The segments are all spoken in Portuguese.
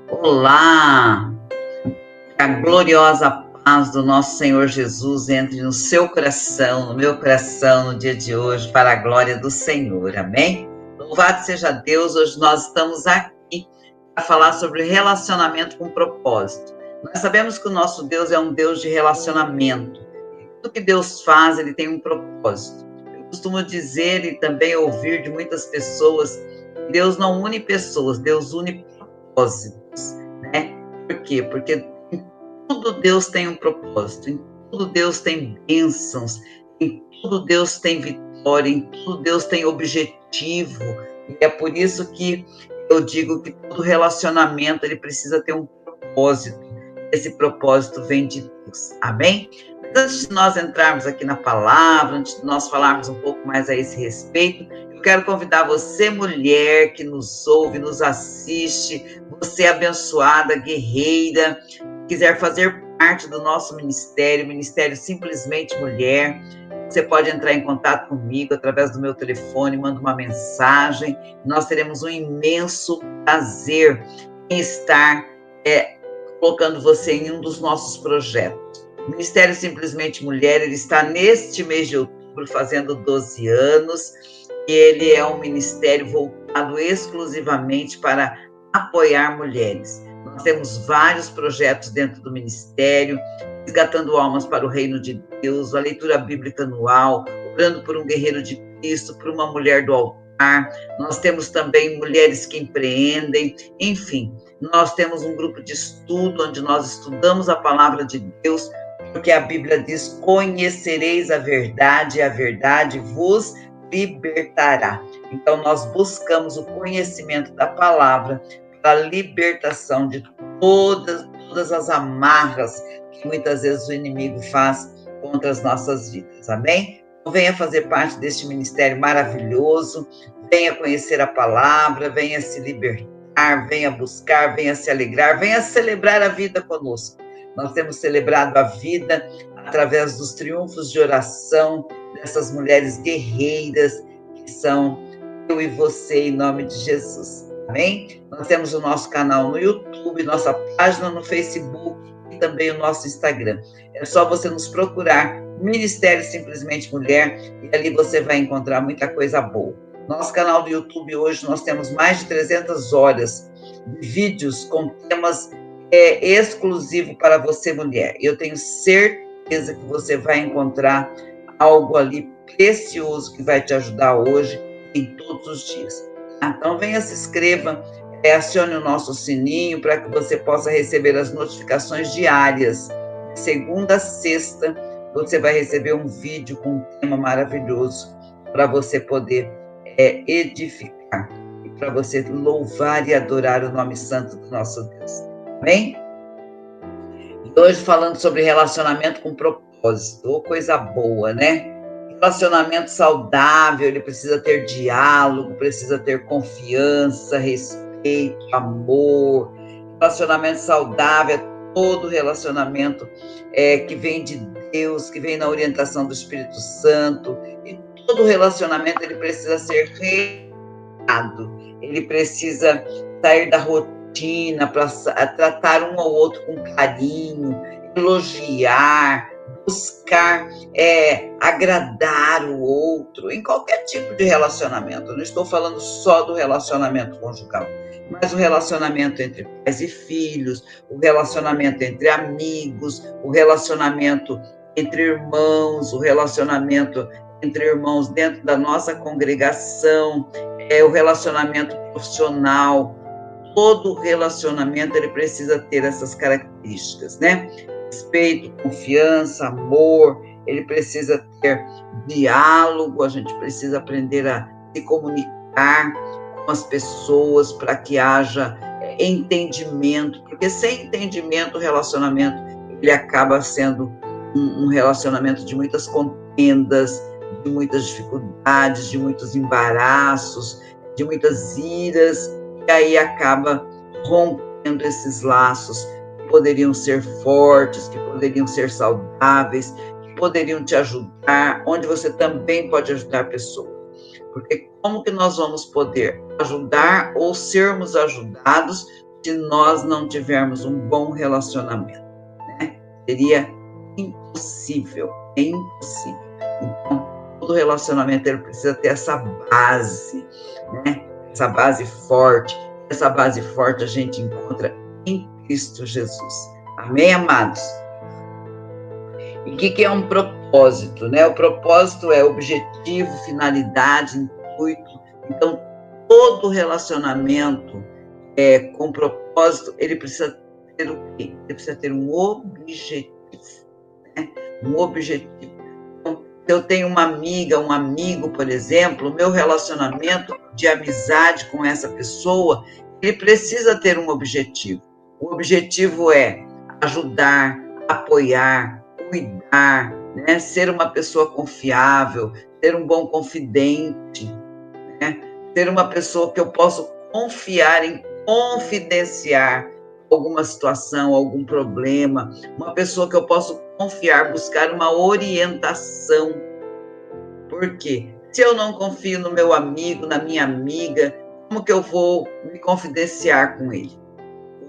Olá! Que a gloriosa paz do nosso Senhor Jesus entre no seu coração, no meu coração, no dia de hoje, para a glória do Senhor. Amém? Louvado seja Deus! Hoje nós estamos aqui para falar sobre relacionamento com propósito. Nós sabemos que o nosso Deus é um Deus de relacionamento. Tudo que Deus faz, Ele tem um propósito. Eu costumo dizer e também ouvir de muitas pessoas, Deus não une pessoas, Deus une propósitos, né? Por quê? Porque em tudo Deus tem um propósito, em tudo Deus tem bênçãos, em tudo Deus tem vitória, em tudo Deus tem objetivo. E é por isso que eu digo que todo relacionamento ele precisa ter um propósito. Esse propósito vem de Deus. Amém? Mas antes de nós entrarmos aqui na palavra, antes de nós falarmos um pouco mais a esse respeito, eu quero convidar você, mulher, que nos ouve, nos assiste, você abençoada, guerreira, quiser fazer parte do nosso ministério, Ministério Simplesmente Mulher, você pode entrar em contato comigo através do meu telefone, manda uma mensagem, nós teremos um imenso prazer em estar colocando você em um dos nossos projetos. O Ministério Simplesmente Mulher, ele está neste mês de outubro fazendo 12 anos, e ele é um ministério voltado exclusivamente para apoiar mulheres. Nós temos vários projetos dentro do ministério, resgatando almas para o reino de Deus, a leitura bíblica anual, orando por um guerreiro de Cristo, por uma mulher do altar. Nós temos também mulheres que empreendem, enfim, nós temos um grupo de estudo onde nós estudamos a palavra de Deus, porque a Bíblia diz: conhecereis a verdade e a verdade vos libertará. Então nós buscamos o conhecimento da palavra para a libertação de todas as amarras que muitas vezes o inimigo faz contra as nossas vidas. Amém? Então, venha fazer parte deste ministério maravilhoso, venha conhecer a palavra, venha se libertar, venha buscar, venha se alegrar, venha celebrar a vida conosco. Nós temos celebrado a vida através dos triunfos de oração dessas mulheres guerreiras que são eu e você, em nome de Jesus. Amém? Nós temos o nosso canal no YouTube, nossa página no Facebook e também o nosso Instagram. É só você nos procurar, Ministério Simplesmente Mulher, e ali você vai encontrar muita coisa boa. Nosso canal do YouTube hoje nós temos mais de 300 horas de vídeos com temas exclusivos para você, mulher. Eu tenho certeza que você vai encontrar algo ali precioso que vai te ajudar hoje e em todos os dias. Então venha, se inscreva, acione o nosso sininho para que você possa receber as notificações diárias. De segunda a sexta, você vai receber um vídeo com um tema maravilhoso para você poder edificar e para você louvar e adorar o nome santo do nosso Deus. Amém? E hoje falando sobre relacionamento com propósito, coisa boa, né? Relacionamento saudável, ele precisa ter diálogo, precisa ter confiança, respeito, amor. Relacionamento saudável é todo relacionamento que vem de Deus, que vem na orientação do Espírito Santo. E todo relacionamento ele precisa ser reado, ele precisa sair da rotina para tratar um ao outro com carinho, elogiar, buscar agradar o outro, em qualquer tipo de relacionamento. Eu não estou falando só do relacionamento conjugal, mas o relacionamento entre pais e filhos, o relacionamento entre amigos, o relacionamento entre irmãos, o relacionamento entre irmãos dentro da nossa congregação, o relacionamento profissional. Todo relacionamento ele precisa ter essas características, né? Respeito, confiança, amor, ele precisa ter diálogo, a gente precisa aprender a se comunicar com as pessoas para que haja entendimento, porque sem entendimento o relacionamento ele acaba sendo um relacionamento de muitas contendas, de muitas dificuldades, de muitos embaraços, de muitas iras, e aí acaba rompendo esses laços que poderiam ser fortes, que poderiam ser saudáveis, que poderiam te ajudar, onde você também pode ajudar pessoas. Porque como que nós vamos poder ajudar ou sermos ajudados se nós não tivermos um bom relacionamento, né? Seria impossível, é impossível. Então, todo relacionamento ele precisa ter essa base, né? Essa base forte. Essa base forte a gente encontra em Cristo Jesus. Amém, amados? E o que é um propósito, né? O propósito é objetivo, finalidade, intuito. Então, todo relacionamento com propósito, ele precisa ter o quê? Ele precisa ter um objetivo, né? Um objetivo. Então, se eu tenho uma amiga, um amigo, por exemplo, o meu relacionamento de amizade com essa pessoa, ele precisa ter um objetivo. O objetivo é ajudar, apoiar, cuidar, né? Ser uma pessoa confiável, ser um bom confidente, né? Ser uma pessoa que eu posso confiar em confidenciar alguma situação, algum problema, uma pessoa que eu posso confiar, buscar uma orientação. Por quê? Se eu não confio no meu amigo, na minha amiga, como que eu vou me confidenciar com ele,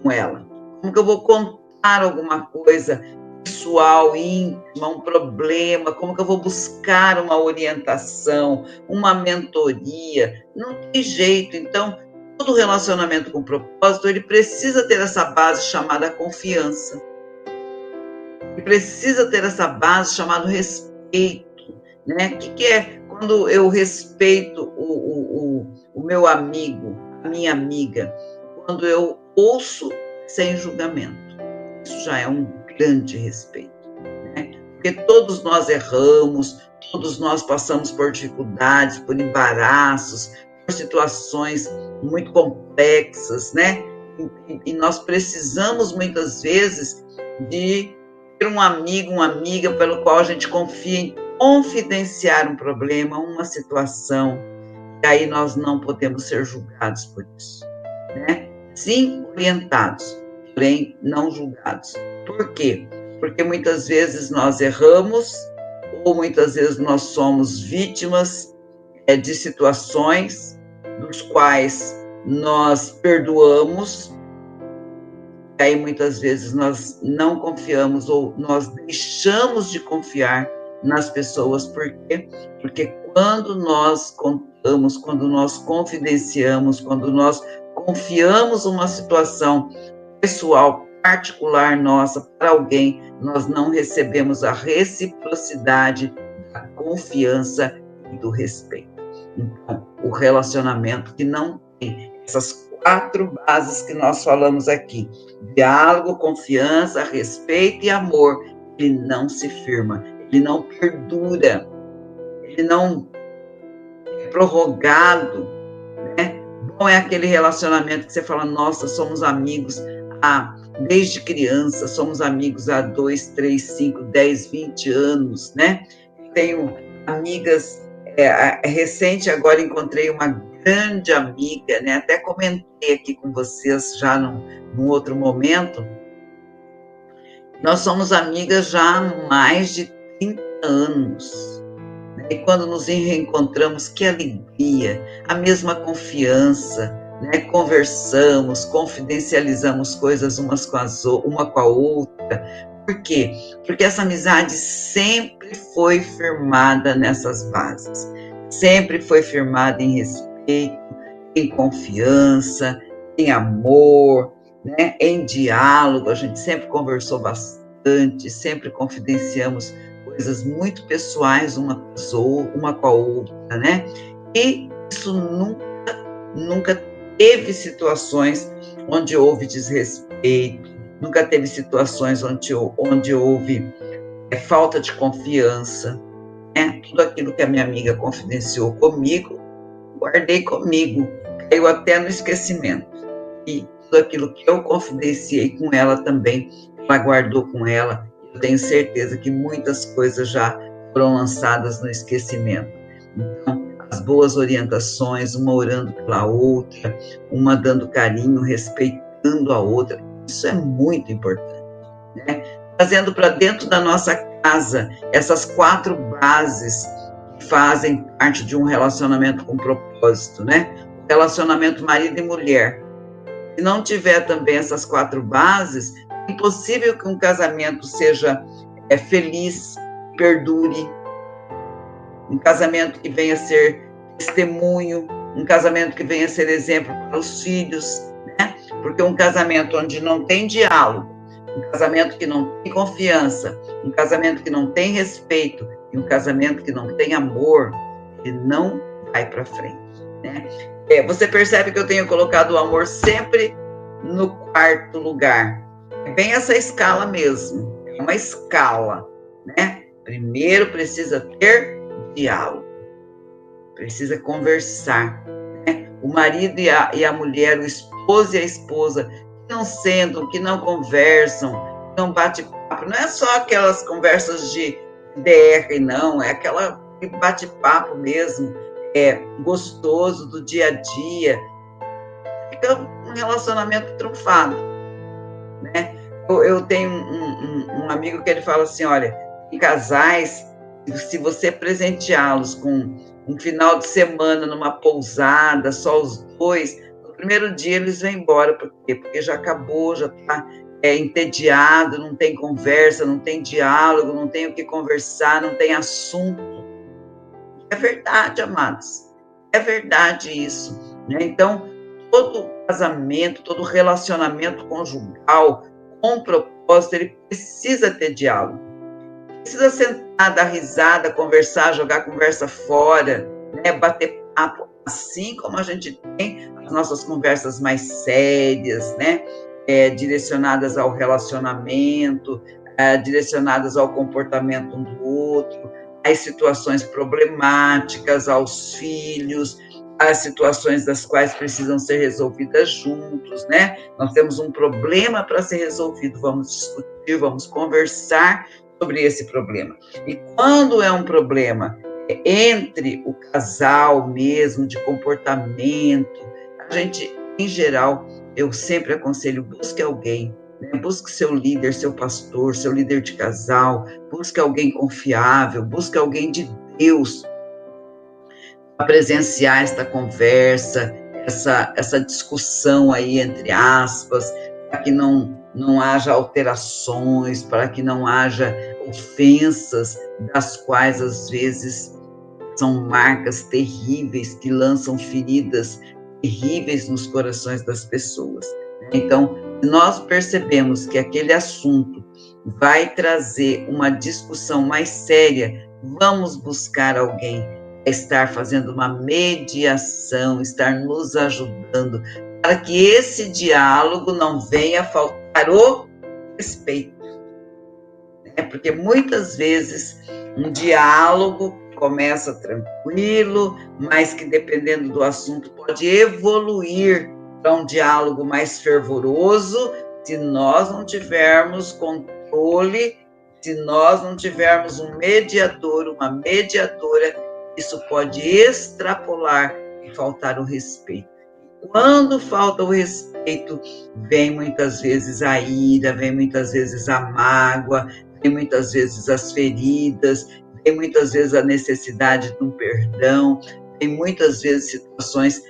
com ela? Como que eu vou contar alguma coisa pessoal, íntima, um problema? Como que eu vou buscar uma orientação, uma mentoria? Não tem jeito. Então, todo relacionamento com propósito, ele precisa ter essa base chamada confiança. Ele precisa ter essa base chamada respeito, né? O que é quando eu respeito o meu amigo, a minha amiga? Quando eu ouço sem julgamento. Isso já é um grande respeito, né? Porque todos nós erramos, todos nós passamos por dificuldades, por embaraços, por situações muito complexas, né? E nós precisamos, muitas vezes, de ter um amigo, uma amiga pelo qual a gente confia em confidenciar um problema, uma situação, e aí nós não podemos ser julgados por isso, né? Sim, orientados, porém não julgados. Por quê? Porque muitas vezes nós erramos, ou muitas vezes nós somos vítimas de situações dos quais nós perdoamos, e aí muitas vezes nós não confiamos ou nós deixamos de confiar nas pessoas. Por quê? Porque quando nós contamos, quando nós confidenciamos, quando nós confiamos uma situação pessoal, particular nossa para alguém, nós não recebemos a reciprocidade da confiança e do respeito. Então, o relacionamento que não tem essas 4 bases que nós falamos aqui, diálogo, confiança, respeito e amor, ele não se firma, ele não perdura, ele não é prorrogado, né? Bom é aquele relacionamento que você fala, nossa, somos amigos desde criança, somos amigos há 2, 3, 5, 10, 20 anos, né? Tenho amigas, recente agora encontrei uma grande amiga, né? Até comentei aqui com vocês já num outro momento. Nós somos amigas já há mais de 30 anos. Né? E quando nos reencontramos, que alegria, a mesma confiança, né? Conversamos, confidencializamos coisas uma com a outra. Por quê? Porque essa amizade sempre foi firmada nessas bases, sempre foi firmada em respeito, em confiança, em amor, né? Em diálogo. A gente sempre conversou bastante, sempre confidenciamos coisas muito pessoais uma com a outra, né? E isso nunca teve situações onde houve desrespeito, nunca teve situações onde houve falta de confiança, né? Tudo aquilo que a minha amiga confidenciou comigo, guardei comigo, caiu até no esquecimento. E tudo aquilo que eu confidenciei com ela também, ela guardou com ela. Eu tenho certeza que muitas coisas já foram lançadas no esquecimento. Então, as boas orientações, uma orando pela outra, uma dando carinho, respeitando a outra, isso é muito importante, né? Trazendo para dentro da nossa casa essas 4 bases que fazem parte de um relacionamento com propósito, né? O relacionamento marido e mulher. Se não tiver também essas 4 bases, é impossível que um casamento seja feliz, perdure, um casamento que venha a ser testemunho, um casamento que venha a ser exemplo para os filhos, né? Porque um casamento onde não tem diálogo, um casamento que não tem confiança, um casamento que não tem respeito e um casamento que não tem amor, ele não vai para frente, né? Você percebe que eu tenho colocado o amor sempre no 4º lugar. É bem essa escala mesmo, é uma escala, né? Primeiro precisa ter diálogo, precisa conversar, né? O marido e a mulher, o esposo e a esposa, que não sentam, que não conversam, que não bate-papo, não é só aquelas conversas de DR, não, é aquela bate-papo mesmo, gostoso do dia a dia, fica um relacionamento trunfado, né? Eu tenho um amigo que ele fala assim, olha, em casais, se você presenteá-los com um final de semana numa pousada, só os 2, no primeiro dia eles vão embora, por quê? Porque já acabou, já está entediado, não tem conversa, não tem diálogo, não tem o que conversar, não tem assunto. É verdade, amados, é verdade isso, né? Então, todo casamento, todo relacionamento conjugal com propósito, ele precisa ter diálogo. Precisa sentar, dar risada, conversar, jogar conversa fora, né? Bater papo, assim como a gente tem as nossas conversas mais sérias, né? Direcionadas ao relacionamento, direcionadas ao comportamento um do outro, às situações problemáticas, aos filhos, às situações das quais precisam ser resolvidas juntos, né? Nós temos um problema para ser resolvido, vamos discutir, vamos conversar sobre esse problema. E quando é um problema entre o casal mesmo, de comportamento, a gente, em geral, eu sempre aconselho, busque alguém, né? Busque seu líder, seu pastor, seu líder de casal, busque alguém confiável, busque alguém de Deus para presenciar esta conversa, essa discussão aí, entre aspas, para que não haja alterações, para que não haja ofensas, das quais às vezes são marcas terríveis, que lançam feridas terríveis nos corações das pessoas. Então, se nós percebemos que aquele assunto vai trazer uma discussão mais séria, vamos buscar alguém, estar fazendo uma mediação, estar nos ajudando, para que esse diálogo não venha a faltar o respeito. Porque muitas vezes um diálogo começa tranquilo, mas que dependendo do assunto pode evoluir para um diálogo mais fervoroso, se nós não tivermos controle, se nós não tivermos um mediador, uma mediadora, isso pode extrapolar e faltar o respeito. Quando falta o respeito, vem muitas vezes a ira, vem muitas vezes a mágoa, vem muitas vezes as feridas, vem muitas vezes a necessidade de um perdão, vem muitas vezes situações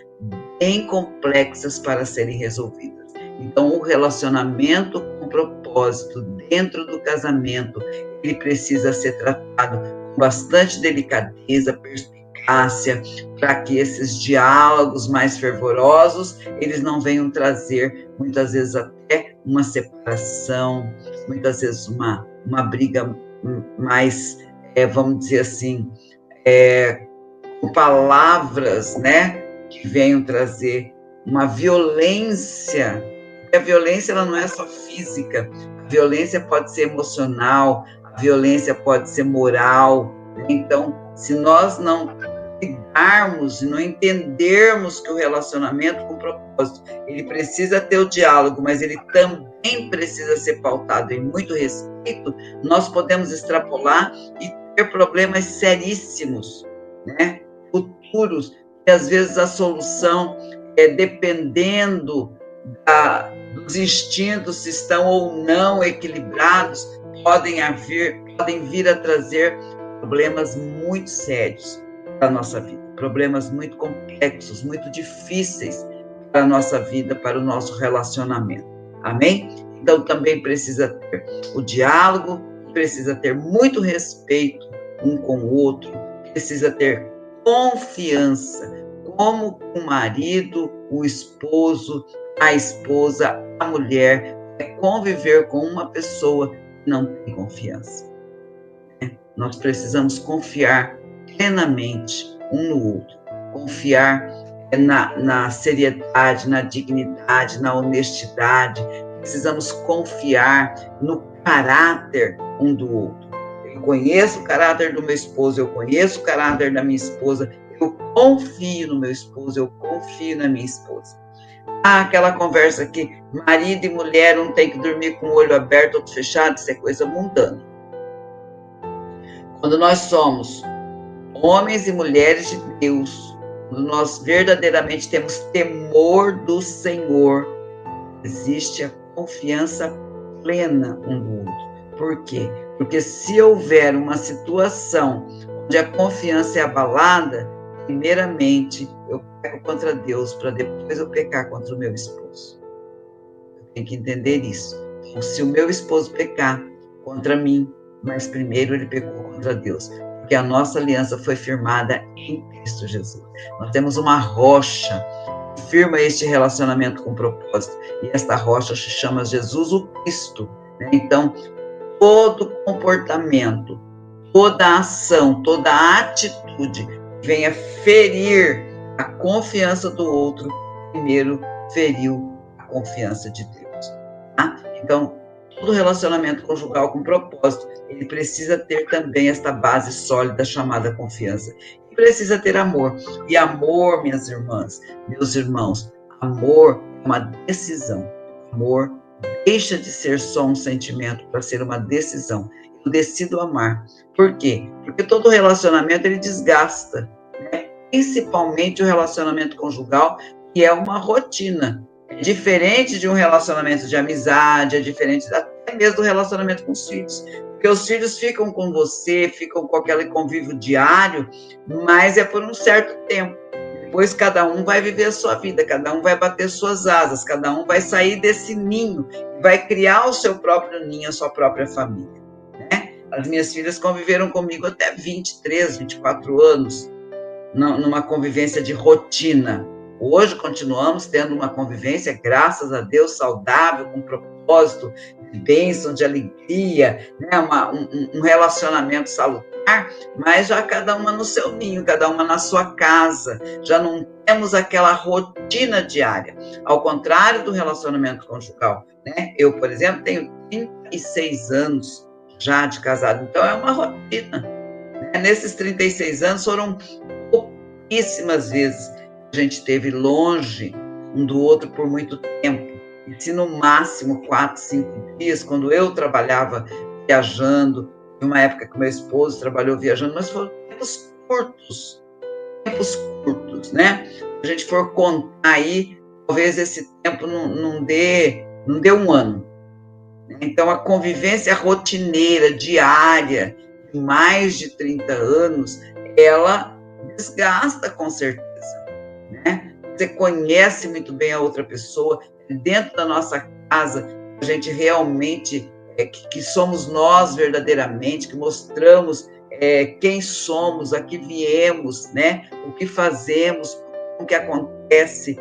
bem complexas para serem resolvidas. Então, o relacionamento com propósito dentro do casamento, ele precisa ser tratado com bastante delicadeza, perspicácia, para que esses diálogos mais fervorosos, eles não venham trazer, muitas vezes, até uma separação, muitas vezes uma briga mais, vamos dizer assim, com palavras, né, que venham trazer uma violência. A violência, ela não é só física, a violência pode ser emocional, a violência pode ser moral. Então, se nós não ligarmos e não entendermos que o relacionamento com propósito, ele precisa ter o diálogo, mas ele também precisa ser pautado em muito respeito, nós podemos extrapolar e ter problemas seríssimos, né, futuros, e às vezes a solução, dependendo dos instintos, se estão ou não equilibrados, podem vir a trazer problemas muito sérios para a nossa vida, problemas muito complexos, muito difíceis para a nossa vida, para o nosso relacionamento. Amém? Então também precisa ter o diálogo, precisa ter muito respeito um com o outro, precisa ter confiança, como o marido, o esposo, a esposa, a mulher, conviver com uma pessoa que não tem confiança. Nós precisamos confiar plenamente um no outro, confiar na seriedade, na dignidade, na honestidade, precisamos confiar no caráter um do outro. Eu conheço o caráter do meu esposo, eu conheço o caráter da minha esposa, eu confio no meu esposo, eu confio na minha esposa. Aquela conversa que marido e mulher um tem que dormir com o olho aberto, outro fechado, isso é coisa mundana. Quando nós somos homens e mulheres de Deus, quando nós verdadeiramente temos temor do Senhor, existe a confiança plena um do outro. Por quê? Porque se houver uma situação onde a confiança é abalada, primeiramente eu peco contra Deus, para depois eu pecar contra o meu esposo. Eu tenho que entender isso. Então, se o meu esposo pecar contra mim, mas primeiro ele pecou contra Deus, porque a nossa aliança foi firmada em Cristo Jesus. Nós temos uma rocha que firma este relacionamento com propósito, e esta rocha se chama Jesus o Cristo. Né? Então, todo comportamento, toda ação, toda atitude que venha ferir a confiança do outro, primeiro feriu a confiança de Deus. Tá? Então, todo relacionamento conjugal com propósito, ele precisa ter também esta base sólida chamada confiança. E precisa ter amor. E amor, minhas irmãs, meus irmãos, amor é uma decisão. Amor deixa de ser só um sentimento para ser uma decisão. Eu decido amar. Por quê? Porque todo relacionamento ele desgasta, né? Principalmente o relacionamento conjugal, que é uma rotina. É diferente de um relacionamento de amizade, é diferente até mesmo do relacionamento com os filhos. Porque os filhos ficam com você, ficam com aquele convívio diário, mas é por um certo tempo. Depois cada um vai viver a sua vida, cada um vai bater suas asas, cada um vai sair desse ninho, vai criar o seu próprio ninho, a sua própria família. Né? As minhas filhas conviveram comigo até 23, 24 anos, numa convivência de rotina. Hoje continuamos tendo uma convivência, graças a Deus, saudável, com propósito, de bênção, de alegria, né? Um relacionamento salutar, mas já cada uma no seu ninho, cada uma na sua casa, já não temos aquela rotina diária, ao contrário do relacionamento conjugal. Né? Eu, por exemplo, tenho 36 anos já de casado, então é uma rotina. Né? Nesses 36 anos foram pouquíssimas vezes a gente esteve longe um do outro por muito tempo. E se no máximo 4, 5 dias, quando eu trabalhava viajando, em uma época que meu esposo trabalhou viajando, mas foram tempos curtos, né? Se a gente for contar aí, talvez esse tempo não dê um ano. Então, a convivência rotineira, diária, de mais de 30 anos, ela desgasta com certeza. Né? Você conhece muito bem a outra pessoa, dentro da nossa casa, a gente realmente, que somos nós verdadeiramente, que mostramos quem somos, a que viemos, né? O que fazemos, o que acontece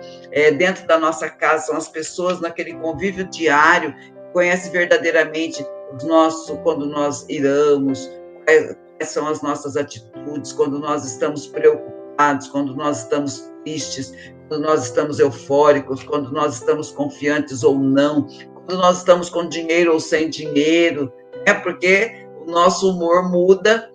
dentro da nossa casa, são as pessoas naquele convívio diário, conhece verdadeiramente quando nós iramos, quais são as nossas atitudes, quando nós estamos preocupados, quando nós estamos tristes, quando nós estamos eufóricos, quando nós estamos confiantes ou não, quando nós estamos com dinheiro ou sem dinheiro, né? Porque o nosso humor muda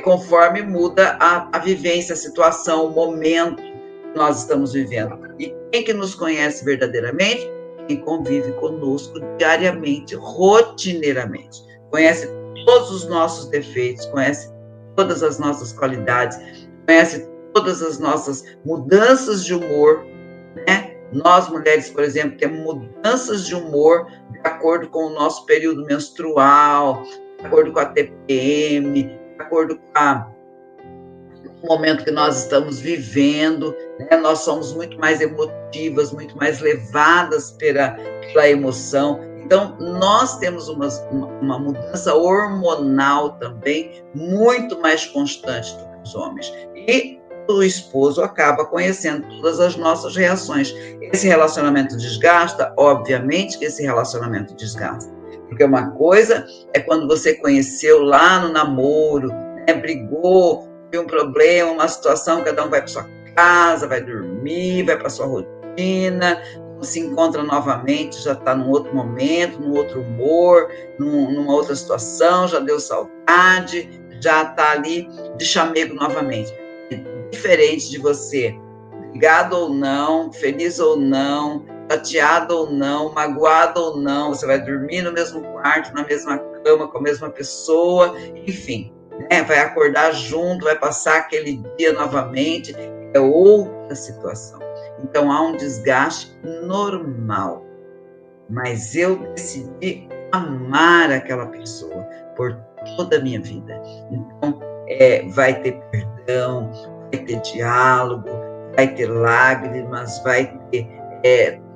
conforme muda a vivência, a situação, o momento que nós estamos vivendo. E quem que nos conhece verdadeiramente? Quem convive conosco diariamente, rotineiramente. Conhece todos os nossos defeitos, conhece todas as nossas qualidades, conhece todas as nossas mudanças de humor, né? Nós, mulheres, por exemplo, temos mudanças de humor de acordo com o nosso período menstrual, de acordo com a TPM, de acordo com no momento que nós estamos vivendo, né? Nós somos muito mais emotivas, muito mais levadas pela emoção. Então, nós temos uma mudança hormonal também muito mais constante do que os homens. E o esposo acaba conhecendo todas as nossas reações. Esse relacionamento desgasta? Obviamente que esse relacionamento desgasta. Porque uma coisa é quando você conheceu lá no namoro, né, brigou, teve um problema, uma situação, cada um vai para sua casa, vai dormir, vai para sua rotina, se encontra novamente, já está num outro momento, num outro humor, numa outra situação, já deu saudade, já está ali de chamego novamente. Diferente de você, brigado ou não, feliz ou não, chateado ou não, magoado ou não, você vai dormir no mesmo quarto, na mesma cama, com a mesma pessoa, enfim, né? Vai acordar junto, vai passar aquele dia novamente, é outra situação. Então, há um desgaste normal, mas eu decidi amar aquela pessoa por toda a minha vida. Então, vai ter perdão, vai ter diálogo, vai ter lágrimas, vai ter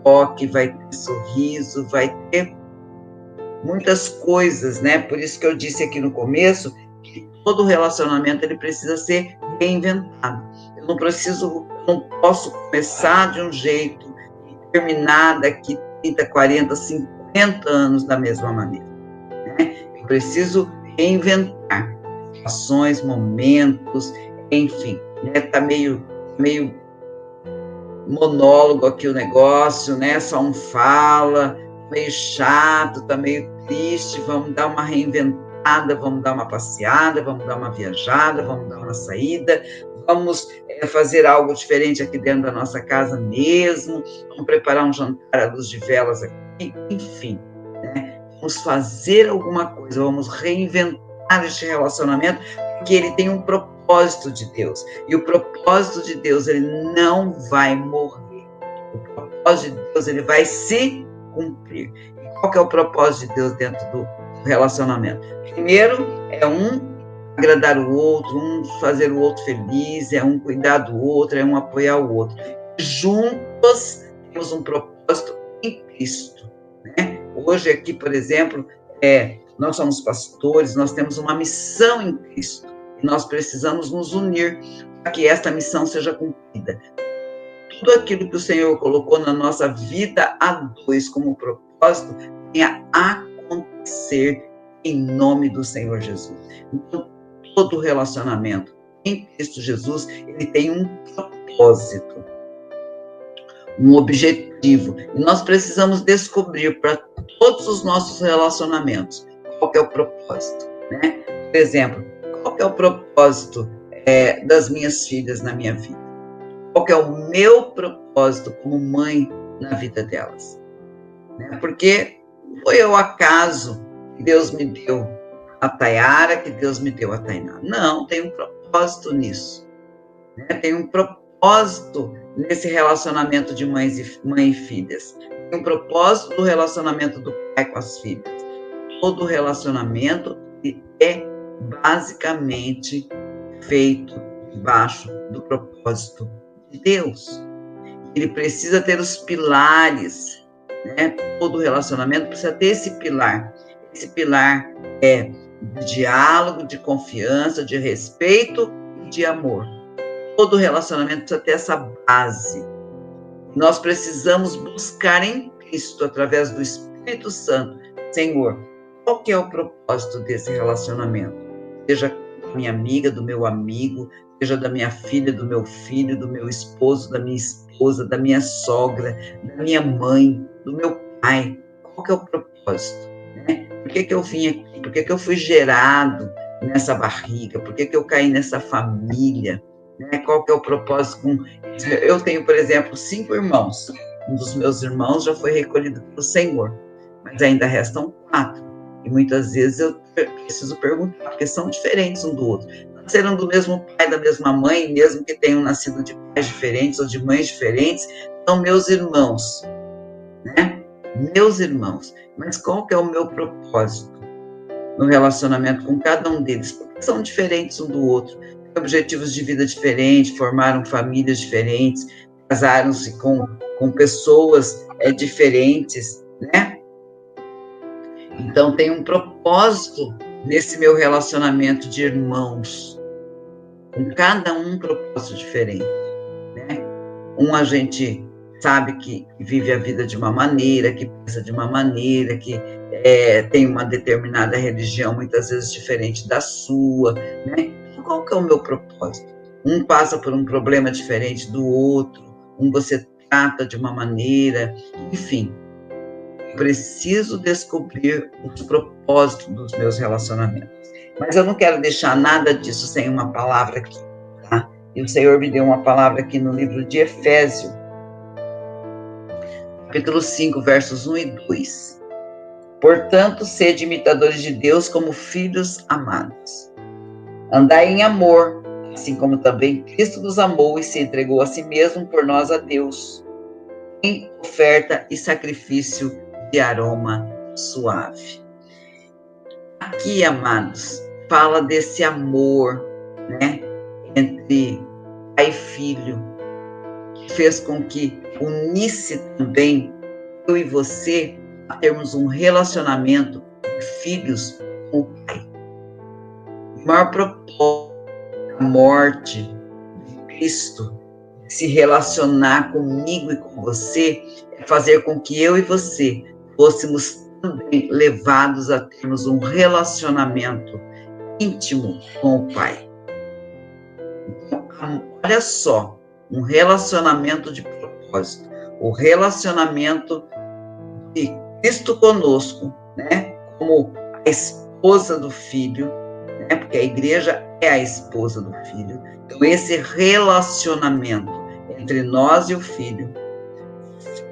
toque, vai ter sorriso, vai ter muitas coisas, né? Por isso que eu disse aqui no começo que todo relacionamento ele precisa ser reinventado. Eu não posso começar de um jeito e terminar daqui 30, 40, 50 anos da mesma maneira, né? Eu preciso reinventar ações, momentos, enfim, né? Tá meio monólogo aqui o negócio, né? Só um fala, meio chato, tá meio triste, vamos dar uma reinventada, vamos dar uma passeada, vamos dar uma viajada, vamos dar uma saída, vamos fazer algo diferente aqui dentro da nossa casa mesmo, vamos preparar um jantar à luz de velas aqui, enfim, né? Vamos fazer alguma coisa, vamos reinventar este relacionamento, porque ele tem um propósito de Deus, e o propósito de Deus, ele não vai morrer, o propósito de Deus, ele vai se cumprir. E qual que é o propósito de Deus dentro do relacionamento? Primeiro, é um agradar o outro, um fazer o outro feliz, é um cuidar do outro, é um apoiar o outro. Juntos, temos um propósito em Cristo, né? Hoje aqui, por exemplo, nós somos pastores, nós temos uma missão em Cristo, e nós precisamos nos unir para que esta missão seja cumprida. Tudo aquilo que o Senhor colocou na nossa vida a dois como propósito venha a acontecer em nome do Senhor Jesus. Então, todo relacionamento em Cristo Jesus, ele tem um propósito, um objetivo. E nós precisamos descobrir para todos os nossos relacionamentos qual que é o propósito, né? Por exemplo, qual que é o propósito das minhas filhas na minha vida? Qual que é o meu propósito como mãe na vida delas? Né? Porque foi ao acaso que Deus me deu a Tayara, que Deus me deu a Tainá. Não, tem um propósito nisso. Né? Tem um propósito nesse relacionamento de mãe e filhas. Tem um propósito do relacionamento do pai com as filhas. Todo relacionamento é basicamente feito debaixo do propósito de Deus. Ele precisa ter os pilares, né? Todo relacionamento precisa ter esse pilar. Esse pilar é de diálogo, de confiança, de respeito e de amor. Todo relacionamento precisa ter essa base. Nós precisamos buscar em Cristo, através do Espírito Santo, Senhor, qual que é o propósito desse relacionamento? Seja da minha amiga, do meu amigo, seja da minha filha, do meu filho, do meu esposo, da minha esposa, da minha sogra, da minha mãe, do meu pai. Qual que é o propósito? Né? Por que eu vim aqui? Por que eu fui gerado nessa barriga? Por que eu caí nessa família? Né? Qual que é o propósito? Eu tenho, por exemplo, 5 irmãos. Um dos meus irmãos já foi recolhido pelo Senhor, mas ainda restam 4. E muitas vezes eu preciso perguntar, porque são diferentes um do outro. Nasceram do mesmo pai, da mesma mãe, mesmo que tenham nascido de pais diferentes ou de mães diferentes, são meus irmãos, né? Meus irmãos. Mas qual que é o meu propósito no relacionamento com cada um deles? Porque são diferentes um do outro. objetivos de vida diferentes, formaram famílias diferentes, casaram-se com pessoas diferentes, né? Então, tem um propósito nesse meu relacionamento de irmãos, com cada um propósito diferente, né? A gente sabe que vive a vida de uma maneira, que pensa de uma maneira, que tem uma determinada religião, muitas vezes diferente da sua, né? Qual que é o meu propósito? Um passa por um problema diferente do outro, você trata de uma maneira, enfim. Eu preciso descobrir os propósitos dos meus relacionamentos. Mas eu não quero deixar nada disso sem uma palavra aqui, tá? E o Senhor me deu uma palavra aqui no livro de Efésios, capítulo 5, versos 1 e 2. Portanto, sede imitadores de Deus como filhos amados. Andai em amor, assim como também Cristo nos amou e se entregou a si mesmo por nós a Deus, em oferta e sacrifício de aroma suave. Aqui, amados, fala desse amor, né, entre pai e filho, que fez com que unisse também eu e você a termos um relacionamento de filhos com o pai. O maior propósito da morte de Cristo, de se relacionar comigo e com você, é fazer com que eu e você fôssemos também levados a termos um relacionamento íntimo com o Pai. Então, olha só, um relacionamento de propósito, o relacionamento de Cristo conosco, né? Como a esposa do Filho, né? Porque a igreja é a esposa do Filho. Então, esse relacionamento entre nós e o Filho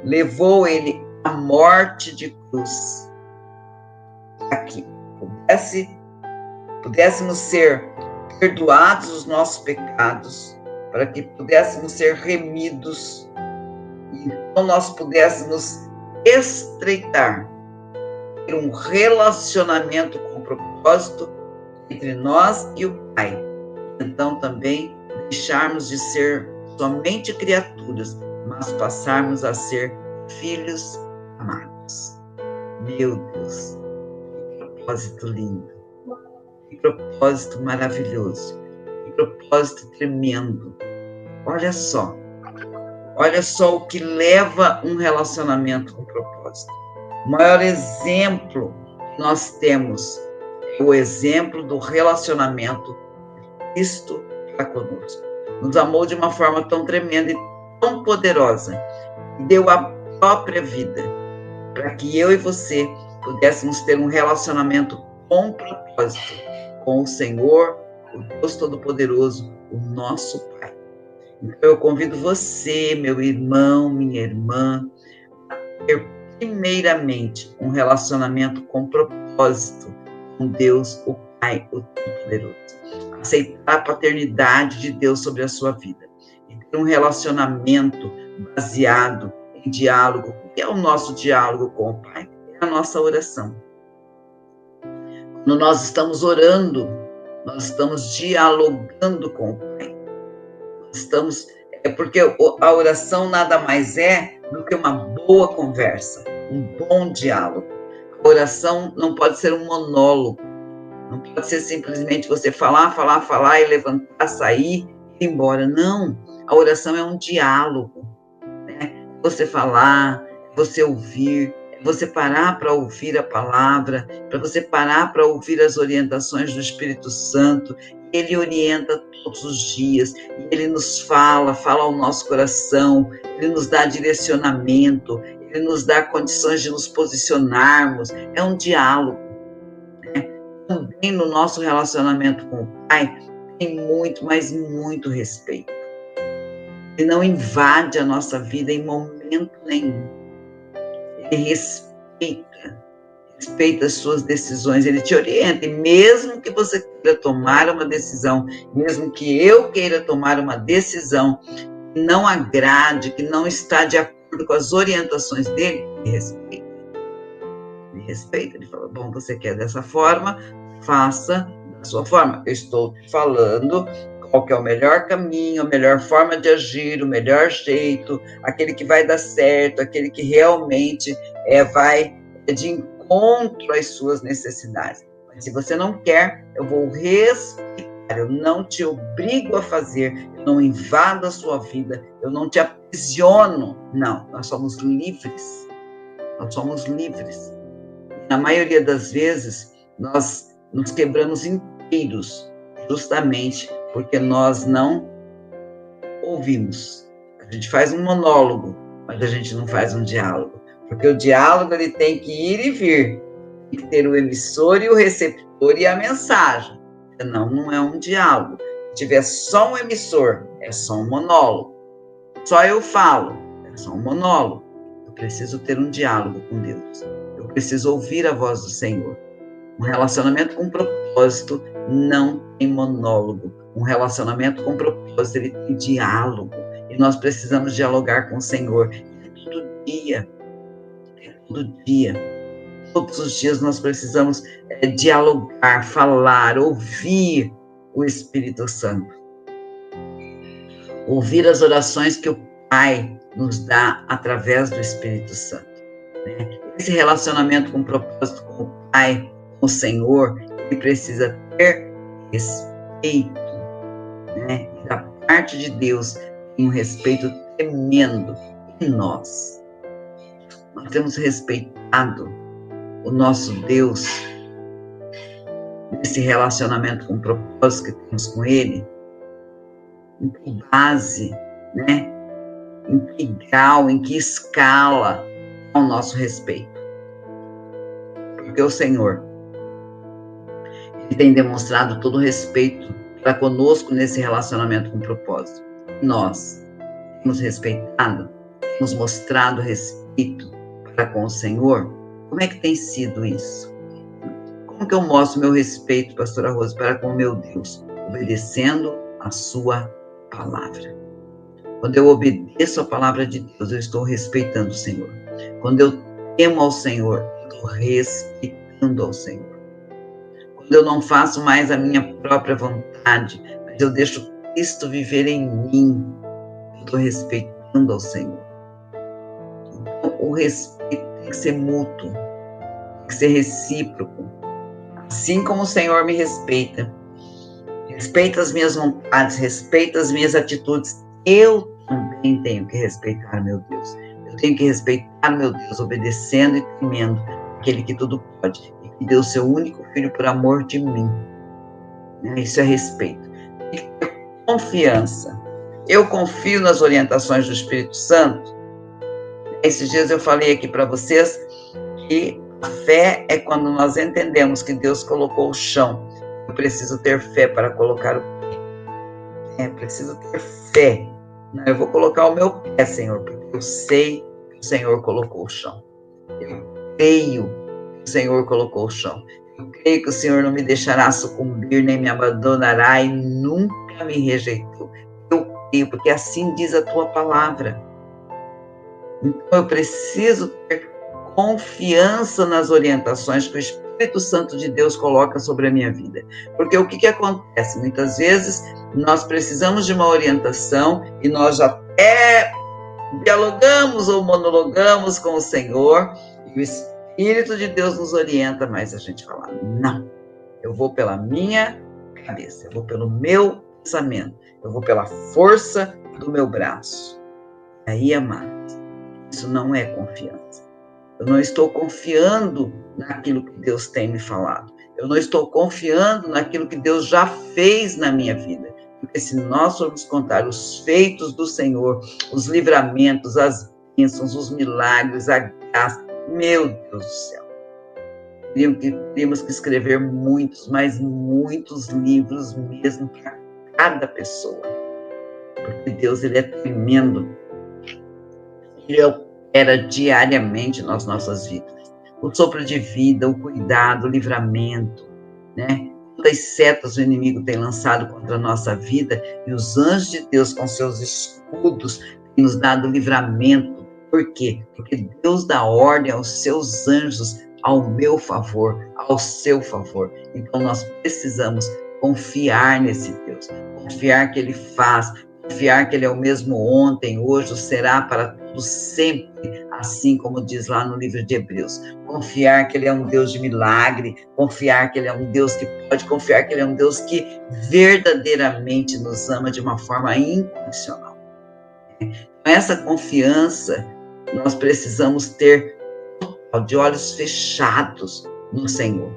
levou ele à morte de cruz, para que pudéssemos ser perdoados os nossos pecados, para que pudéssemos ser remidos, e então nós pudéssemos estreitar um relacionamento com propósito entre nós e o Pai. Então também deixarmos de ser somente criaturas, mas passarmos a ser filhos amados. Meu Deus, que propósito lindo, que propósito maravilhoso, que propósito tremendo. Olha só o que leva um relacionamento com propósito. O maior exemplo que nós temos é o exemplo do relacionamento de Cristo para conosco. Nos amou de uma forma tão tremenda e tão poderosa, e deu a própria vida para que eu e você pudéssemos ter um relacionamento com propósito com o Senhor, o Deus Todo-Poderoso, o nosso Pai. Então eu convido você, meu irmão, minha irmã, a ter primeiramente um relacionamento com propósito com Deus, o Pai, o Todo-Poderoso. Aceitar a paternidade de Deus sobre a sua vida. E ter um relacionamento baseado em diálogo. O que é o nosso diálogo com o Pai? É a nossa oração. Quando nós estamos orando, nós estamos dialogando com o Pai. Porque a oração nada mais é do que uma boa conversa, um bom diálogo. A oração não pode ser um monólogo. Não pode ser simplesmente você falar e levantar, sair e ir embora. Não, a oração é um diálogo, né? Você falar, você ouvir, você parar para ouvir a palavra, para você parar para ouvir as orientações do Espírito Santo. Ele orienta todos os dias, e ele nos fala ao nosso coração, ele nos dá direcionamento, ele nos dá condições de nos posicionarmos. É um diálogo. Também no nosso relacionamento com o Pai, tem muito, mas muito respeito. Ele não invade a nossa vida em momento nenhum. Ele respeita as suas decisões, ele te orienta. E mesmo que você queira tomar uma decisão, mesmo que eu queira tomar uma decisão que não agrade, que não está de acordo com as orientações dele, ele respeita. Ele fala, bom, você quer dessa forma, faça da sua forma. Eu estou falando qual que é o melhor caminho, a melhor forma de agir, o melhor jeito, aquele que vai dar certo, aquele que realmente vai de encontro às suas necessidades. Mas se você não quer, eu vou respeitar, eu não te obrigo a fazer, eu não invado a sua vida, eu não te aprisiono. Não, nós somos livres. Nós somos livres. Na maioria das vezes, nós nos quebramos inteiros, justamente porque nós não ouvimos. A gente faz um monólogo, mas a gente não faz um diálogo. Porque o diálogo ele tem que ir e vir. Tem que ter o emissor e o receptor e a mensagem. Senão, não é um diálogo. Se tiver só um emissor, é só um monólogo. Só eu falo, é só um monólogo. Eu preciso ter um diálogo com Deus. Eu preciso ouvir a voz do Senhor. Um relacionamento com propósito não tem monólogo. Um relacionamento com propósito, ele tem diálogo. E nós precisamos dialogar com o Senhor. É todo dia. É todo dia. Todos os dias nós precisamos dialogar, falar, ouvir o Espírito Santo. Ouvir as orações que o Pai nos dá através do Espírito Santo. Né? Esse relacionamento com propósito com o Pai, com o Senhor, ele precisa ter respeito. Né? E da parte de Deus, tem um respeito tremendo em nós. Nós temos respeitado o nosso Deus nesse relacionamento com propósito que temos com Ele, em que base, né? Em que grau, em que escala é o nosso respeito. Porque o Senhor, Ele tem demonstrado todo o respeito para conosco nesse relacionamento com propósito. Nós temos respeitado, temos mostrado respeito para com o Senhor. Como é que tem sido isso? Como que eu mostro meu respeito, pastora Rose, para com o meu Deus? Obedecendo a sua palavra. Quando eu obedeço a palavra de Deus, eu estou respeitando o Senhor. Quando eu temo ao Senhor, eu estou respeitando ao Senhor. Quando eu não faço mais a minha própria vontade, mas eu deixo Cristo viver em mim, eu estou respeitando ao Senhor. Então, o respeito tem que ser mútuo, tem que ser recíproco. Assim como o Senhor me respeita, respeita as minhas vontades, respeita as minhas atitudes, eu também tenho que respeitar meu Deus. Eu tenho que respeitar meu Deus, obedecendo e temendo aquele que tudo pode e que deu seu único filho por amor de mim. Isso é respeito. E confiança. Eu confio nas orientações do Espírito Santo. Esses dias eu falei aqui para vocês que a fé é quando nós entendemos que Deus colocou o chão. Eu preciso ter fé para colocar o pé. Preciso ter fé. Não, eu vou colocar o meu pé, Senhor, porque eu sei que o Senhor colocou o chão. Eu creio que o Senhor colocou o chão. Eu creio que o Senhor não me deixará sucumbir, nem me abandonará e nunca me rejeitou. Eu creio, porque assim diz a tua palavra. Então eu preciso ter confiança nas orientações que o Espírito Santo de Deus coloca sobre a minha vida. Porque o que acontece? Muitas vezes nós precisamos de uma orientação e nós já até dialogamos ou monologamos com o Senhor e o Espírito de Deus nos orienta, mas a gente fala, não, eu vou pela minha cabeça, eu vou pelo meu pensamento, eu vou pela força do meu braço. Aí, amados, isso não é confiança. Eu não estou confiando naquilo que Deus tem me falado. Eu não estou confiando naquilo que Deus já fez na minha vida. Porque se nós formos contar os feitos do Senhor, os livramentos, as bênçãos, os milagres, a graça, meu Deus do céu. Teríamos que escrever muitos, mas muitos livros mesmo para cada pessoa. Porque Deus, Ele é tremendo. Ele opera diariamente nas nossas vidas. O sopro de vida, o cuidado, o livramento, né? Quantas setas o inimigo tem lançado contra a nossa vida e os anjos de Deus com seus escudos têm nos dado livramento. Por quê? Porque Deus dá ordem aos seus anjos ao meu favor, ao seu favor. Então nós precisamos confiar nesse Deus, confiar que Ele faz, confiar que Ele é o mesmo ontem, hoje, será para tudo sempre, assim como diz lá no livro de Hebreus. Confiar que Ele é um Deus de milagre, confiar que Ele é um Deus que pode, confiar que Ele é um Deus que verdadeiramente nos ama de uma forma incondicional. Com essa confiança, nós precisamos ter de olhos fechados no Senhor,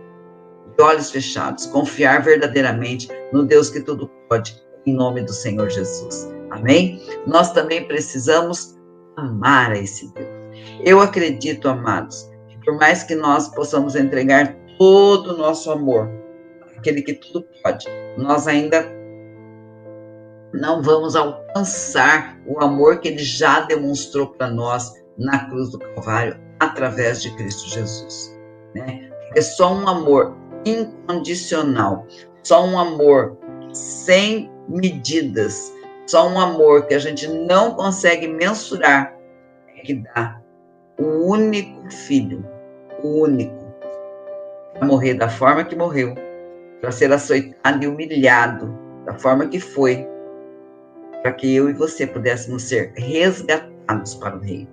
de olhos fechados, confiar verdadeiramente no Deus que tudo pode, em nome do Senhor Jesus. Amém? Nós também precisamos amar a esse Deus. Eu acredito, amados, que por mais que nós possamos entregar todo o nosso amor, aquele que tudo pode, nós ainda não vamos alcançar o amor que Ele já demonstrou para nós na cruz do Calvário, através de Cristo Jesus, né? É só um amor incondicional, só um amor sem medidas, só um amor que a gente não consegue mensurar, é que dá o único filho, o único, para morrer da forma que morreu, para ser açoitado e humilhado da forma que foi, para que eu e você pudéssemos ser resgatados para o reino.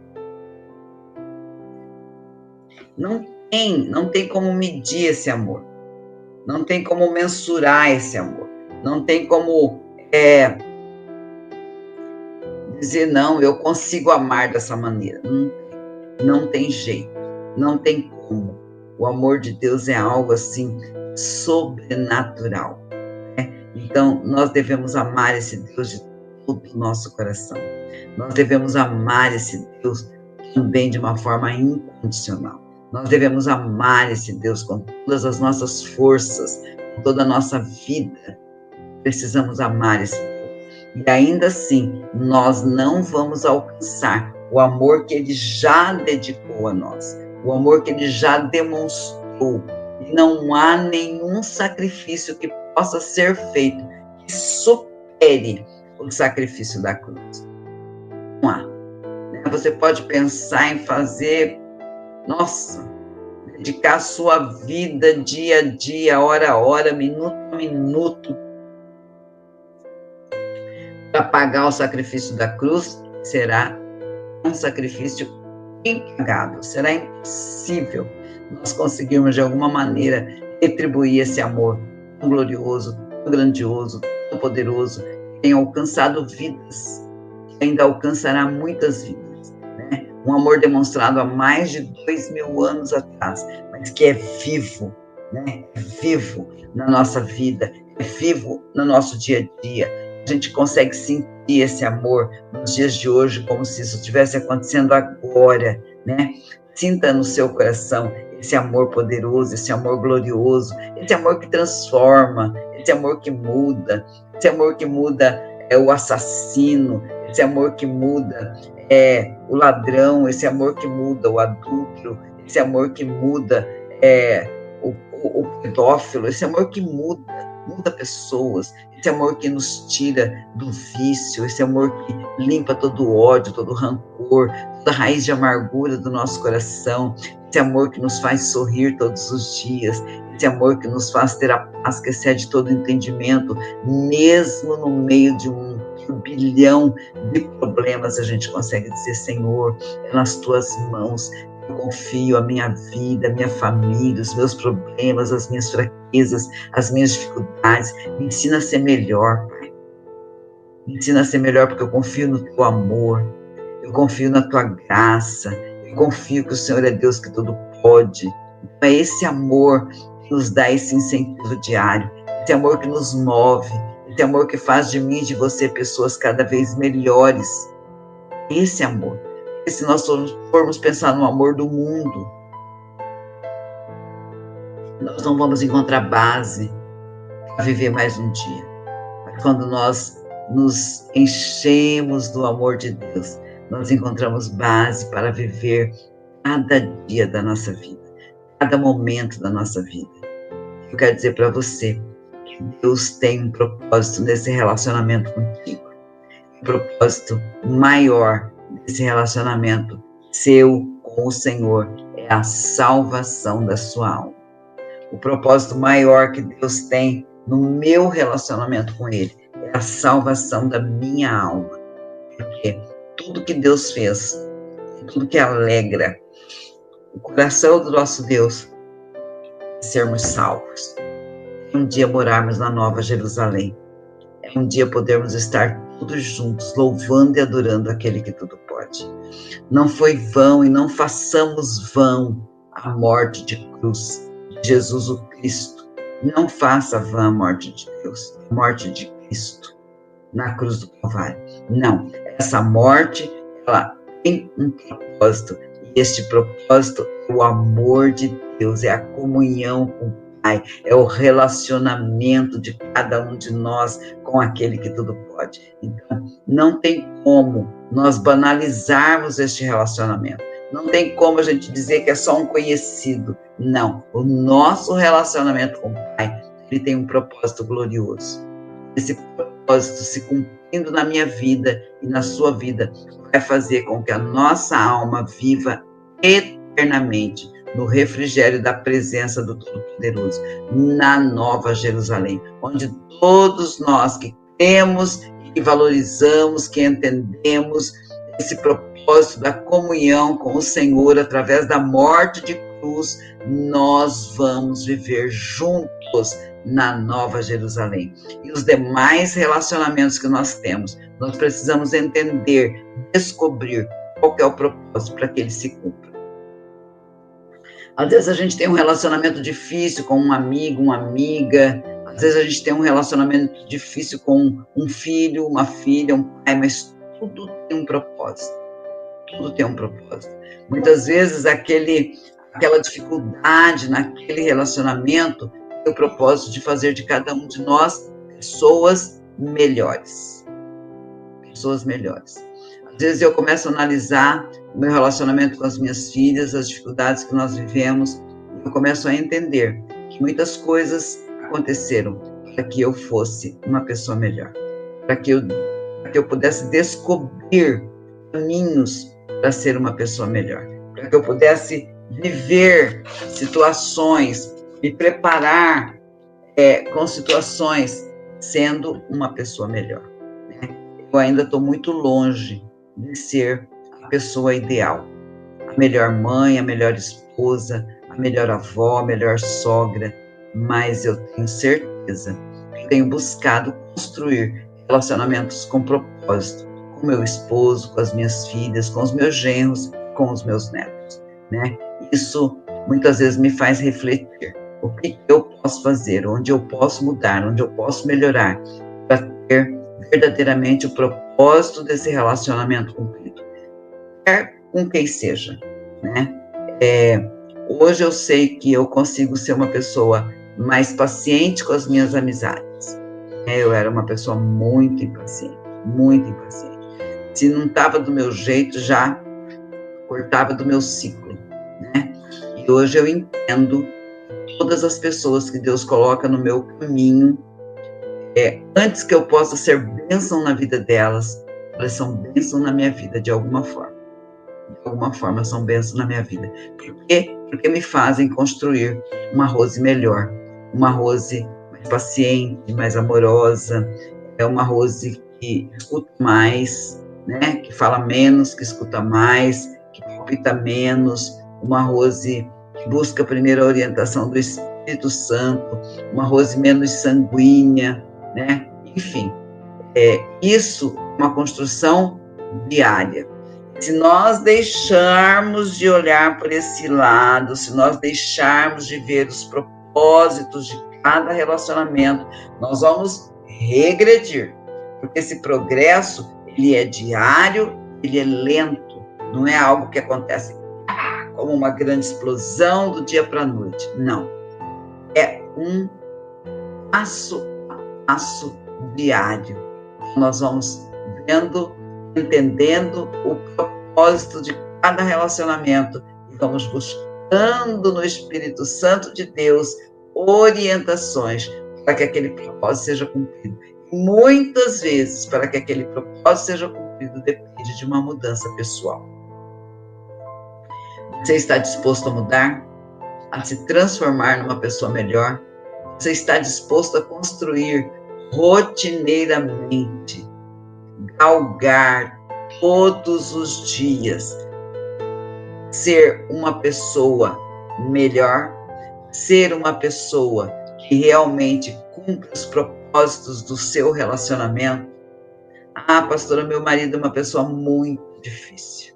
Não tem como medir esse amor, não tem como mensurar esse amor, não tem como dizer, não, eu consigo amar dessa maneira. Não tem jeito, não tem como. O amor de Deus é algo assim sobrenatural, né? Então, nós devemos amar esse Deus de todo o nosso coração. Nós devemos amar esse Deus também de uma forma incondicional. Nós devemos amar esse Deus com todas as nossas forças, com toda a nossa vida. Precisamos amar esse Deus. E ainda assim, nós não vamos alcançar o amor que Ele já dedicou a nós, o amor que Ele já demonstrou. E não há nenhum sacrifício que possa ser feito que supere o sacrifício da cruz. Não há. Você pode pensar em fazer, dedicar a sua vida dia a dia, hora a hora, minuto a minuto, para pagar o sacrifício da cruz, será um sacrifício impagável, será impossível nós conseguirmos de alguma maneira retribuir esse amor tão glorioso, tão grandioso, tão poderoso, que tem alcançado vidas, que ainda alcançará muitas vidas, né? Um amor demonstrado há mais de 2000 anos atrás, mas que é vivo, né? É vivo na nossa vida, é vivo no nosso dia a dia. A gente consegue sentir esse amor nos dias de hoje, como se isso estivesse acontecendo agora, né? Sinta no seu coração esse amor poderoso, esse amor glorioso, esse amor que transforma, esse amor que muda, esse amor que muda o assassino, esse amor que muda o ladrão, esse amor que muda o adúltero, esse amor que muda o pedófilo, esse amor que muda pessoas, esse amor que nos tira do vício, esse amor que limpa todo o ódio, todo o rancor, toda a raiz de amargura do nosso coração, esse amor que nos faz sorrir todos os dias, esse amor que nos faz ter a paz que excede todo entendimento, mesmo no meio de um turbilhão de problemas, a gente consegue dizer, Senhor, é nas tuas mãos, eu confio a minha vida, a minha família, os meus problemas, as minhas fraquezas, as minhas dificuldades. Me ensina a ser melhor, Pai. Me ensina a ser melhor porque eu confio no teu amor, eu confio na tua graça, eu confio que o Senhor é Deus que tudo pode. Então é esse amor que nos dá esse incentivo diário, esse amor que nos move, esse amor que faz de mim e de você pessoas cada vez melhores. Esse amor. E se nós formos pensar no amor do mundo, nós não vamos encontrar base para viver mais um dia. Mas quando nós nos enchemos do amor de Deus, nós encontramos base para viver cada dia da nossa vida, cada momento da nossa vida. Eu quero dizer para você que Deus tem um propósito nesse relacionamento contigo, um propósito maior desse relacionamento seu com o Senhor, é a salvação da sua alma. O propósito maior que Deus tem no meu relacionamento com Ele é a a salvação da minha alma. Porque tudo que Deus fez, tudo que alegra o coração do nosso Deus, é sermos salvos. É um dia morarmos na Nova Jerusalém. É um dia podermos estar todos juntos, louvando e adorando aquele que tudo pode. Não foi vão e não façamos vão a morte de cruz de Jesus o Cristo. Não faça vã a morte de Deus, a morte de Cristo na cruz do Calvário. Não, essa morte, ela tem um propósito, e este propósito é o amor de Deus, é a comunhão com o Pai, é o relacionamento de cada um de nós com aquele que tudo pode. Então, não tem como nós banalizarmos este relacionamento. Não tem como a gente dizer que é só um conhecido. Não, o nosso relacionamento com o Pai, ele tem um propósito glorioso. Esse propósito se cumprindo na minha vida e na sua vida vai fazer com que a nossa alma viva eternamente no refrigério da presença do Todo-Poderoso, na Nova Jerusalém, onde todos nós que temos e que valorizamos, que entendemos esse propósito da comunhão com o Senhor através da morte de cruz, nós vamos viver juntos na Nova Jerusalém. E os demais relacionamentos que nós temos, nós precisamos entender, descobrir qual é o propósito para que ele se cumpra. Às vezes a gente tem um relacionamento difícil com um amigo, uma amiga, às vezes a gente tem um relacionamento difícil com um filho, uma filha, um pai, mas tudo tem um propósito. Tudo tem um propósito. Muitas vezes aquela dificuldade naquele relacionamento tem o propósito de fazer de cada um de nós pessoas melhores. Pessoas melhores. Às vezes eu começo a analisar o meu relacionamento com as minhas filhas, as dificuldades que nós vivemos, e eu começo a entender que muitas coisas aconteceram para que eu fosse uma pessoa melhor, para que eu pudesse descobrir caminhos para ser uma pessoa melhor, para que eu pudesse viver situações, me preparar com situações, sendo uma pessoa melhor. Né? Eu ainda estou muito longe de ser a pessoa ideal, a melhor mãe, a melhor esposa, a melhor avó, a melhor sogra, mas eu tenho certeza que tenho buscado construir relacionamentos com propósito, com meu esposo, com as minhas filhas, com os meus genros, com os meus netos, né? Isso muitas vezes me faz refletir o que eu posso fazer, onde eu posso mudar, onde eu posso melhorar, para ter verdadeiramente o propósito desse relacionamento cumprido, quer com quem seja, né? Hoje eu sei que eu consigo ser uma pessoa mais paciente com as minhas amizades. Eu era uma pessoa muito impaciente, muito impaciente. Se não estava do meu jeito, já cortava do meu ciclo, né? E hoje eu entendo todas as pessoas que Deus coloca no meu caminho, antes que eu possa ser bênção na vida delas, elas são bênção na minha vida de alguma forma. De alguma forma são bênção na minha vida. Por quê? Porque me fazem construir uma Rose melhor, uma Rose mais paciente, mais amorosa, uma Rose que escuta mais, né? Que fala menos, que escuta mais, que palpita menos, uma Rose que busca primeiro a orientação do Espírito Santo, uma Rose menos sanguínea, né? Enfim, isso é uma construção diária. Se nós deixarmos de olhar por esse lado, se nós deixarmos de ver os propósitos de cada relacionamento, nós vamos regredir, porque esse progresso, ele é diário, ele é lento, não é algo que acontece como uma grande explosão do dia para a noite, não. É um passo a passo diário. Nós vamos vendo, entendendo o propósito de cada relacionamento e vamos buscando no Espírito Santo de Deus orientações para que aquele propósito seja cumprido. E muitas vezes, para que aquele propósito seja cumprido, depende de uma mudança pessoal. Você está disposto a mudar? A se transformar numa pessoa melhor? Você está disposto a construir rotineiramente galgar todos os dias ser uma pessoa melhor, ser uma pessoa que realmente cumpre os propósitos do seu relacionamento. Ah, pastora, meu marido é uma pessoa muito difícil.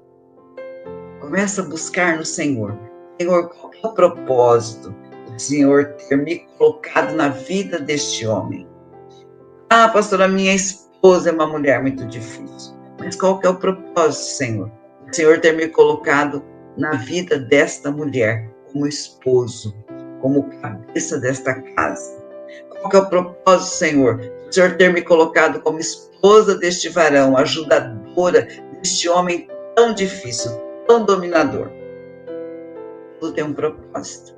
Começa a buscar no Senhor. Senhor, qual é o propósito do Senhor ter me colocado na vida deste homem? Ah, pastora, minha esposa é uma mulher muito difícil. Mas qual que é o propósito, Senhor? O Senhor ter me colocado na vida desta mulher como esposo, como cabeça desta casa. Qual que é o propósito, Senhor? O Senhor ter me colocado como esposa deste varão, ajudadora deste homem tão difícil, tão dominador. Tudo tem um propósito.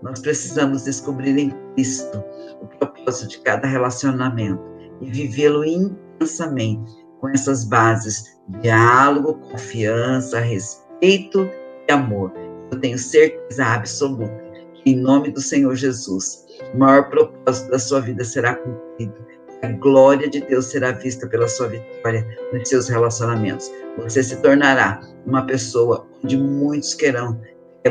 Nós precisamos descobrir em Cristo o propósito de cada relacionamento e vivê-lo intensamente com essas bases: diálogo, confiança, respeito e amor. Eu tenho certeza absoluta que, em nome do Senhor Jesus, o maior propósito da sua vida será cumprido. A glória de Deus será vista pela sua vitória nos seus relacionamentos. Você se tornará uma pessoa onde muitos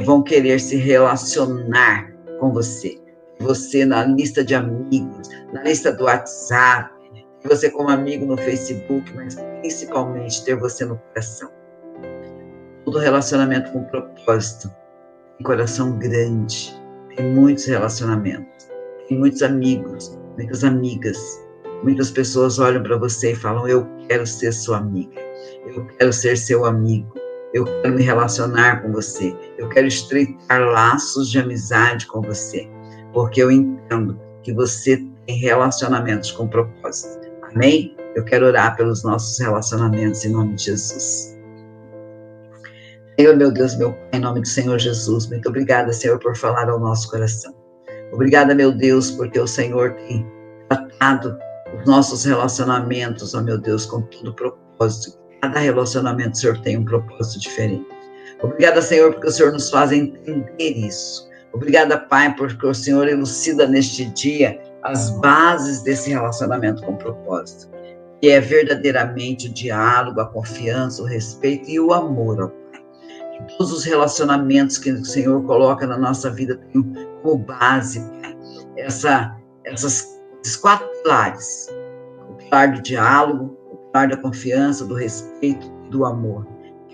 vão querer se relacionar com você. Você na lista de amigos, na lista do WhatsApp, você como amigo no Facebook, mas principalmente ter você no coração. Todo relacionamento com propósito tem coração grande, tem muitos relacionamentos, tem muitos amigos, muitas amigas. Muitas pessoas olham para você e falam: eu quero ser sua amiga, eu quero ser seu amigo, eu quero me relacionar com você, eu quero estreitar laços de amizade com você, porque eu entendo que você tem relacionamentos com propósito. Amém? Eu quero orar pelos nossos relacionamentos em nome de Jesus. Senhor, meu Deus, meu Pai, em nome do Senhor Jesus, muito obrigada, Senhor, por falar ao nosso coração. Obrigada, meu Deus, porque o Senhor tem tratado os nossos relacionamentos, ó meu Deus, com todo propósito. Cada relacionamento, Senhor, tem um propósito diferente. Obrigada, Senhor, porque o Senhor nos faz entender isso. Obrigada, Pai, porque o Senhor elucida neste dia as bases desse relacionamento com propósito, que é verdadeiramente o diálogo, a confiança, o respeito e o amor, ó Pai. Que todos os relacionamentos que o Senhor coloca na nossa vida tenham como base, Pai, esses 4 pilares: o pilar do diálogo, o pilar da confiança, do respeito e do amor.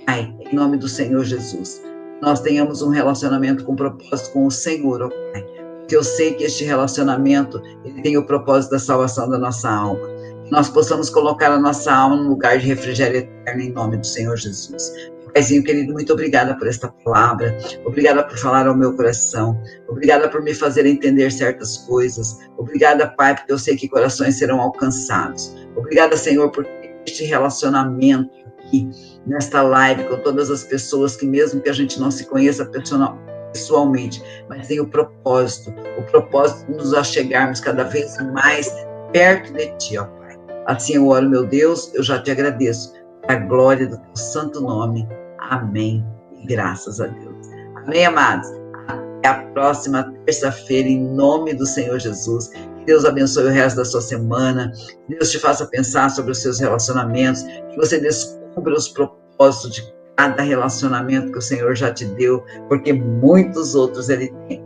Pai, em nome do Senhor Jesus, nós tenhamos um relacionamento com propósito com o Senhor, ó Pai, porque eu sei que este relacionamento ele tem o propósito da salvação da nossa alma. Que nós possamos colocar a nossa alma num lugar de refrigério eterno em nome do Senhor Jesus. Paizinho querido, muito obrigada por esta palavra, obrigada por falar ao meu coração, obrigada por me fazer entender certas coisas, obrigada, Pai, porque eu sei que corações serão alcançados. Obrigada, Senhor, por este relacionamento aqui, nesta live, com todas as pessoas que, mesmo que a gente não se conheça pessoalmente, mas tem o propósito de nos achegarmos cada vez mais perto de Ti, ó Pai. Assim eu oro, meu Deus, eu já te agradeço, para a glória do Teu santo nome. Amém. E graças a Deus. Amém, amados? Até a próxima terça-feira, em nome do Senhor Jesus. Que Deus abençoe o resto da sua semana. Que Deus te faça pensar sobre os seus relacionamentos. Que você descubra os propósitos de cada relacionamento que o Senhor já te deu, porque muitos outros Ele tem.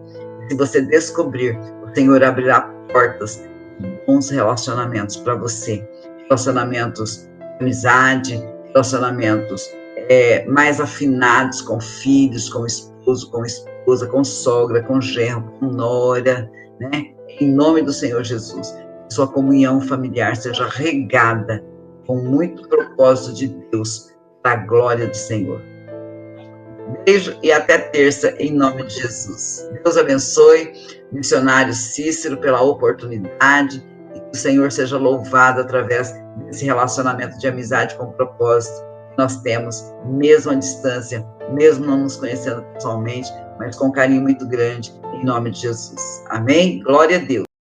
Se você descobrir, o Senhor abrirá portas de bons relacionamentos para você. Relacionamentos de amizade, relacionamentos mais afinados com filhos, com esposo, com esposa, com sogra, com genro, com nora, né? Em nome do Senhor Jesus, sua comunhão familiar seja regada com muito propósito de Deus, para a glória do Senhor. Beijo e até terça, em nome de Jesus. Deus abençoe, missionário Cícero, pela oportunidade, e que o Senhor seja louvado através desse relacionamento de amizade com propósito que nós temos, mesmo à distância, mesmo não nos conhecendo pessoalmente, mas com um carinho muito grande, em nome de Jesus. Amém? Glória a Deus.